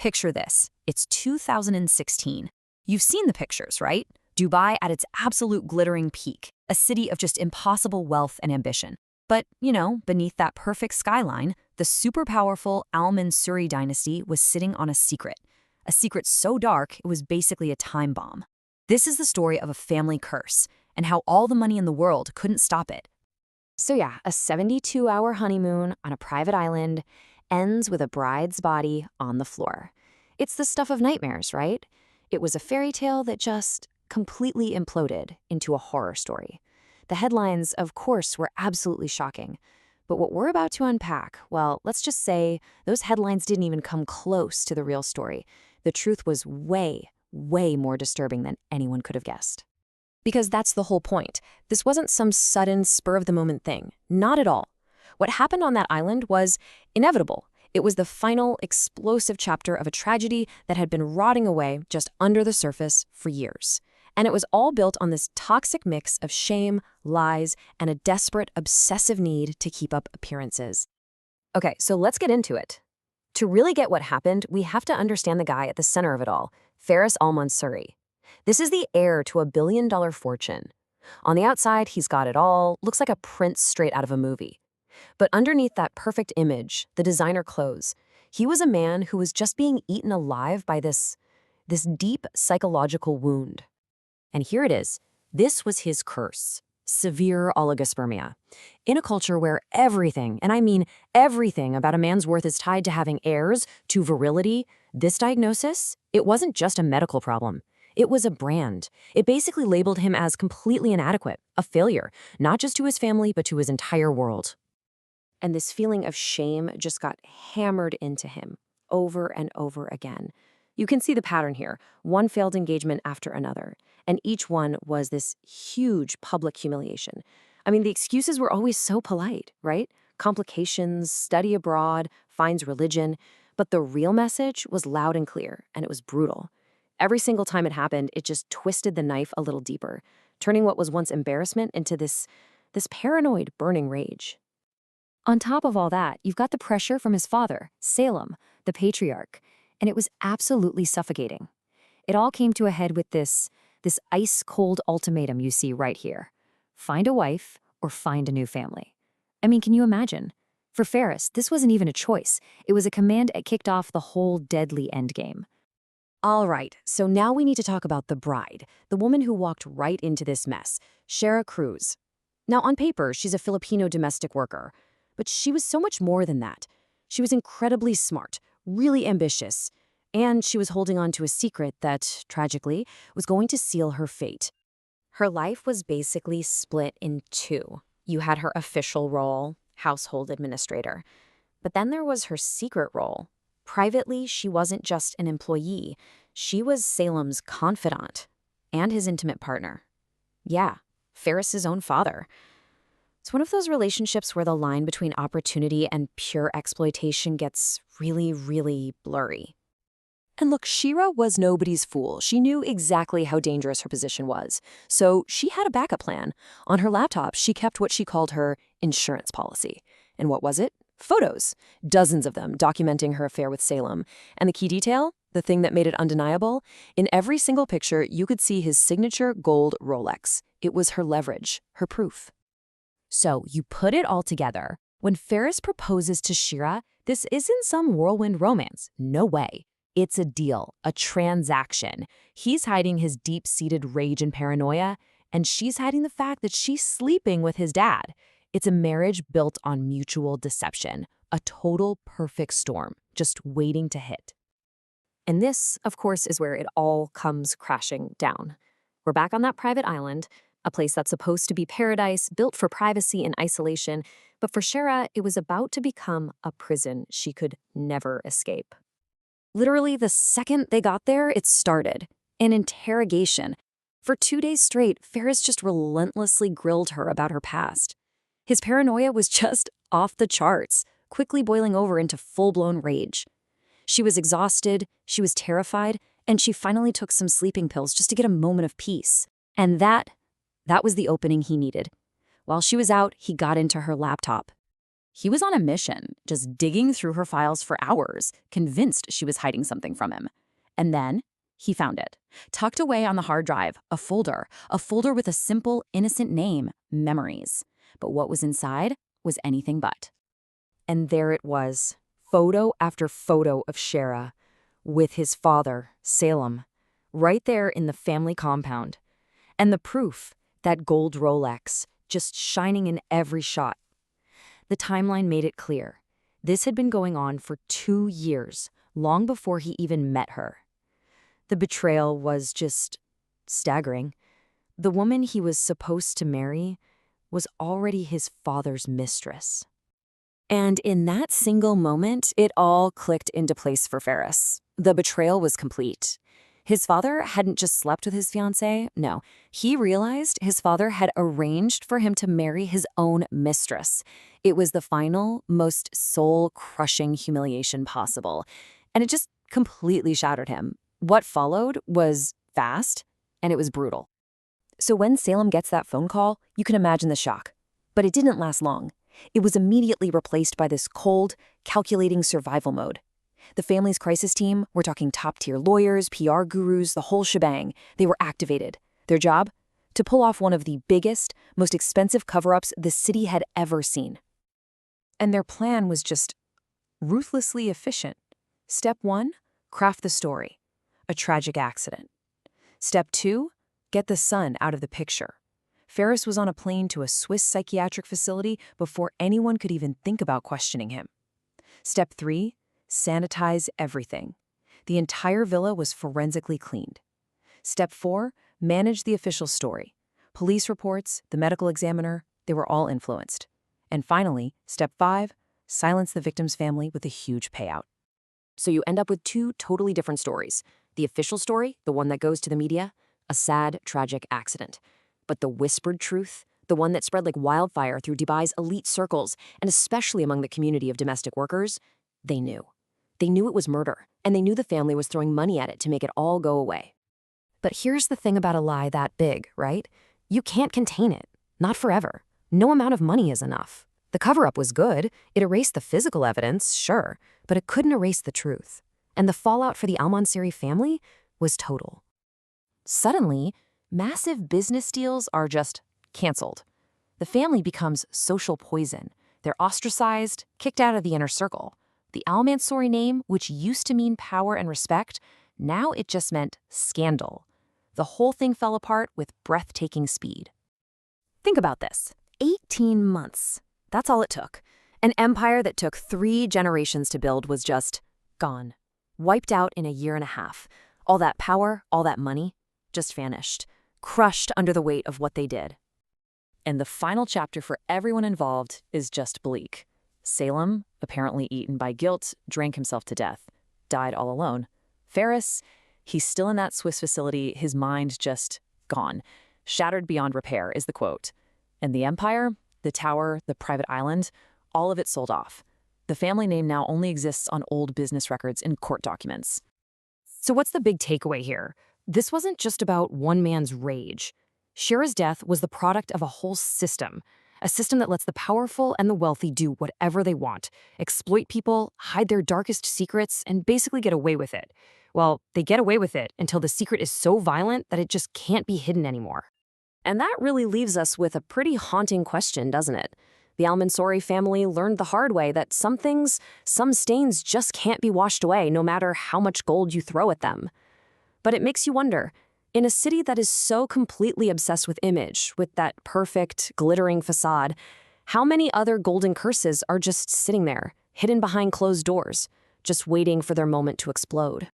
Picture this. It's 2016. You've seen the pictures, right? Dubai at its absolute glittering peak, a city of just impossible wealth and ambition. But, beneath that perfect skyline, the super powerful Al Mansuri dynasty was sitting on a secret so dark it was basically a time bomb. This is the story of a family curse, and how all the money in the world couldn't stop it. So yeah, a 72-hour honeymoon on a private island ends with a bride's body on the floor. It's the stuff of nightmares, right? It was a fairy tale that just completely imploded into a horror story. The headlines, of course, were absolutely shocking. But what we're about to unpack, well, let's just say those headlines didn't even come close to the real story. The truth was way, way more disturbing than anyone could have guessed. Because that's the whole point. This wasn't some sudden, spur-of-the-moment thing. Not at all. What happened on that island was inevitable. It was the final, explosive chapter of a tragedy that had been rotting away just under the surface for years. And it was all built on this toxic mix of shame, lies, and a desperate, obsessive need to keep up appearances. Okay, so let's get into it. To really get what happened, we have to understand the guy at the center of it all, Faris Al Mansuri. This is the heir to a billion-dollar fortune. On the outside, he's got it all, looks like a prince straight out of a movie. But underneath that perfect image, the designer clothes, he was a man who was just being eaten alive by this deep psychological wound. And here it is. This was his curse. Severe oligospermia. In a culture where everything, and I mean everything about a man's worth is tied to having heirs, to virility, this diagnosis, it wasn't just a medical problem. It was a brand. It basically labeled him as completely inadequate, a failure, not just to his family, but to his entire world. And this feeling of shame just got hammered into him over and over again. You can see the pattern here, one failed engagement after another, and each one was this huge public humiliation. I mean, the excuses were always so polite, right? Complications, study abroad, finds religion, but the real message was loud and clear, and it was brutal. Every single time it happened, it just twisted the knife a little deeper, turning what was once embarrassment into this paranoid, burning rage. On top of all that, you've got the pressure from his father, Salem, the patriarch, and it was absolutely suffocating. It all came to a head with this ice-cold ultimatum you see right here. Find a wife or find a new family. I mean, can you imagine? For Faris, this wasn't even a choice. It was a command that kicked off the whole deadly endgame. All right, so now we need to talk about the bride, the woman who walked right into this mess, Shera Cruz. Now, on paper, she's a Filipino domestic worker. But she was so much more than that. She was incredibly smart, really ambitious, and she was holding on to a secret that, tragically, was going to seal her fate. Her life was basically split in two. You had her official role, household administrator. But then there was her secret role. Privately, she wasn't just an employee. She was Salem's confidant and his intimate partner. Yeah, Faris's own father. It's one of those relationships where the line between opportunity and pure exploitation gets really, really blurry. And look, Shera was nobody's fool. She knew exactly how dangerous her position was. So she had a backup plan. On her laptop, she kept what she called her insurance policy. And what was it? Photos. Dozens of them documenting her affair with Salem. And the key detail? The thing that made it undeniable? In every single picture, you could see his signature gold Rolex. It was her leverage, her proof. So you put it all together. When Faris proposes to Shera, this isn't some whirlwind romance. No way. It's a deal, a transaction. He's hiding his deep-seated rage and paranoia, and she's hiding the fact that she's sleeping with his dad. It's a marriage built on mutual deception, a total perfect storm, just waiting to hit. And this, of course, is where it all comes crashing down. We're back on that private island, a place that's supposed to be paradise, built for privacy and isolation, but for Shera, it was about to become a prison she could never escape. Literally, the second they got there, it started. An interrogation. For 2 days straight, Faris just relentlessly grilled her about her past. His paranoia was just off the charts, quickly boiling over into full-blown rage. She was exhausted, she was terrified, and she finally took some sleeping pills just to get a moment of peace. And that was the opening he needed. While she was out, he got into her laptop. He was on a mission, just digging through her files for hours, convinced she was hiding something from him. And then he found it, tucked away on the hard drive, a folder with a simple, innocent name, Memories. But what was inside was anything but. And there it was, photo after photo of Shara, with his father, Salem, right there in the family compound. And the proof, that gold Rolex, just shining in every shot. The timeline made it clear. This had been going on for 2 years, long before he even met her. The betrayal was just staggering. The woman he was supposed to marry was already his father's mistress. And in that single moment, it all clicked into place for Ferris. The betrayal was complete. His father hadn't just slept with his fiancée. No, he realized his father had arranged for him to marry his own mistress. It was the final, most soul-crushing humiliation possible. And it just completely shattered him. What followed was fast, and it was brutal. So when Salem gets that phone call, you can imagine the shock. But it didn't last long. It was immediately replaced by this cold, calculating survival mode. The family's crisis team, we're talking top-tier lawyers, PR gurus, the whole shebang, they were activated. Their job? To pull off one of the biggest, most expensive cover-ups the city had ever seen. And their plan was just ruthlessly efficient. Step 1, craft the story. A tragic accident. Step 2, get the son out of the picture. Ferris was on a plane to a Swiss psychiatric facility before anyone could even think about questioning him. Step 3, sanitize everything. The entire villa was forensically cleaned. Step 4, manage the official story. Police reports, the medical examiner, they were all influenced. And finally, step 5, silence the victim's family with a huge payout. So you end up with 2 totally different stories. The official story, the one that goes to the media, a sad, tragic accident. But the whispered truth, the one that spread like wildfire through Dubai's elite circles, and especially among the community of domestic workers, they knew. They knew it was murder, and they knew the family was throwing money at it to make it all go away. But here's the thing about a lie that big, right? You can't contain it. Not forever. No amount of money is enough. The cover-up was good. It erased the physical evidence, sure, but it couldn't erase the truth. And the fallout for the Al-Mansuri family was total. Suddenly, massive business deals are just canceled. The family becomes social poison. They're ostracized, kicked out of the inner circle. The Al-Mansuri name, which used to mean power and respect, now it just meant scandal. The whole thing fell apart with breathtaking speed. Think about this. 18 months. That's all it took. An empire that took 3 generations to build was just gone. Wiped out in a year and a half. All that power, all that money, just vanished. Crushed under the weight of what they did. And the final chapter for everyone involved is just bleak. Salem, apparently eaten by guilt, drank himself to death. Died all alone. Ferris, he's still in that Swiss facility, his mind just gone. Shattered beyond repair is the quote. And the empire, the tower, the private island, all of it sold off. The family name now only exists on old business records and court documents. So what's the big takeaway here? This wasn't just about one man's rage. Shara's death was the product of a whole system. A system that lets the powerful and the wealthy do whatever they want, exploit people, hide their darkest secrets, and basically get away with it. Well, they get away with it until the secret is so violent that it just can't be hidden anymore. And that really leaves us with a pretty haunting question, doesn't it? The Al-Mansuri family learned the hard way that some things, some stains just can't be washed away no matter how much gold you throw at them. But it makes you wonder, in a city that is so completely obsessed with image, with that perfect, glittering facade, how many other golden curses are just sitting there, hidden behind closed doors, just waiting for their moment to explode?